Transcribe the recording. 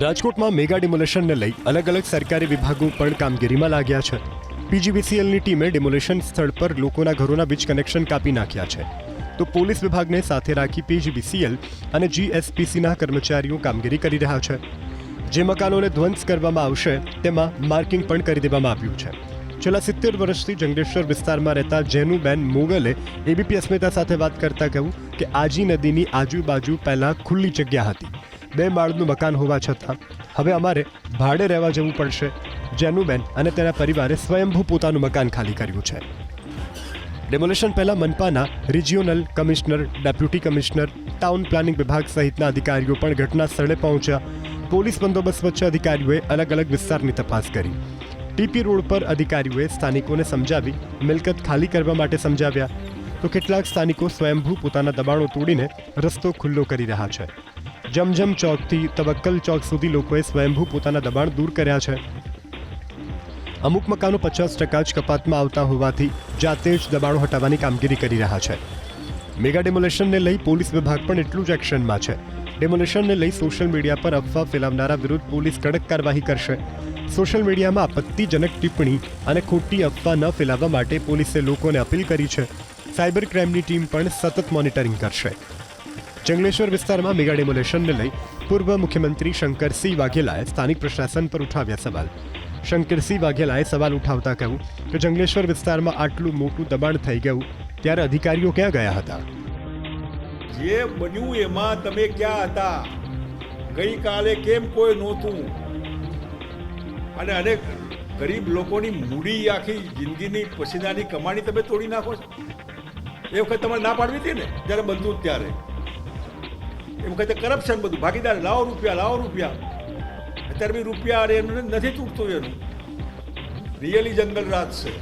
રાજકોટમાં મેગા ડિમોલેશનને લઈ અલગ અલગ સરકારી વિભાગો પણ કામગીરીમાં લાગ્યા છે. પીજીવીસીએલની ટીમે ડિમોલેશન સ્થળ પર લોકોના ઘરોના વીજ કનેક્શન કાપી નાખ્યા છે, તો પોલીસ વિભાગને સાથે રાખી પીજીવીસીએલ અને જીએસપીસીના કર્મચારીઓ કામગીરી કરી રહ્યા છે. જે મકાનોને ધ્વંસ કરવામાં આવશે તેમાં માર્કિંગ પણ કરી દેવામાં આવ્યું છે. છેલ્લા 70 વર્ષથી જંગલેશ્વર વિસ્તારમાં રહેતા જેનુબેન મોગલે એબીપી અસ્મિતા સાથે વાત કરતા કહ્યું કે આજી નદીની આજુબાજુ પહેલાં ખુલ્લી જગ્યા હતી. 2 માળનું મકાન હોવા છતાં હવે અમારે ભાડે રહેવા જવું પડશે. જેનુબેન અને તેના પરિવારે સ્વયંભૂ પોતાનું મકાન ખાલી કર્યું છે. ડેમોલેશન પહેલા મનપાના regional commissioner, deputy commissioner, town planning વિભાગ સહિતના અધિકારીઓ પણ ઘટના સ્થળે પહોંચ્યા. પોલીસ બંદોબસ્ત વચ્ચે અધિકારીઓએ અલગ અલગ વિસ્તારની તપાસ કરી. ટીપી રોડ પર અધિકારીઓએ સ્થાનિકોને સમજાવી મિલકત ખાલી કરવા માટે સમજાવ્યા, તો કેટલાક સ્થાનિકો સ્વયંભૂ પોતાના દબાણો તોડીને રસ્તો ખુલ્લો કરી રહ્યા છે. જમજમ ચોકથી તવક્કલ ચોક સુધી લોકોએ સ્વયંભૂ પોતાના દબાણ દૂર કર્યા છે. અમુક મકાનો 50% જ કપાતમાં આવતા હોવાથી જાતે જ દબાણો હટાવવાની કામગીરી કરી રહ્યા છે. મેગા ડેમોલેશનને લઈ પોલીસ વિભાગ પણ એટલું જ એક્શનમાં છે. ડેમોલેશનને લઈ સોશિયલ મીડિયા પર અફવા ફેલાવનારા વિરુદ્ધ પોલીસ કડક કાર્યવાહી કરશે. સોશિયલ મીડિયામાં આપત્તિજનક ટિપ્પણી અને ખોટી અફવા ન ફેલાવવા માટે પોલીસે લોકોને અપીલ કરી છે. સાયબર ક્રાઇમની ટીમ પણ સતત મોનિટરિંગ કરશે. જંગલેશ્વર વિસ્તારમાં મેગા ડેમોલેશનને લઈ પૂર્વ મુખ્યમંત્રી શંકરસિંહ વાઘેલાએ સ્થાનિક પ્રશાસન પર ઉઠાવ્યા સવાલ. શંકરસિંહ વાઘેલાએ સવાલ ઉઠાવતા કહ્યું કે જંગલેશ્વર વિસ્તારમાં આટલું મોટું દબાણ થઈ ગયું ત્યારે અધિકારીઓ ક્યાં ગયા હતા? જે બન્યું એમાં તમે ક્યાં હતા? ગઈકાલે કેમ કોઈ નહોતું? અને અનેક ગરીબ લોકોની મૂડી આખી જિંદગીની પસીનાની કમાણી તમે તોડી નાખો છો. એ વખત તમારે ના પાડવી હતી ને જ્યારે બનતું ત્યારે. એ વખતે કરપ્શન બધું ભાગીદાર, લાવો રૂપિયા. અત્યારે બી રૂપિયા એનું નથી તૂટતું. એનું રિયલી જંગલ રાજ છે.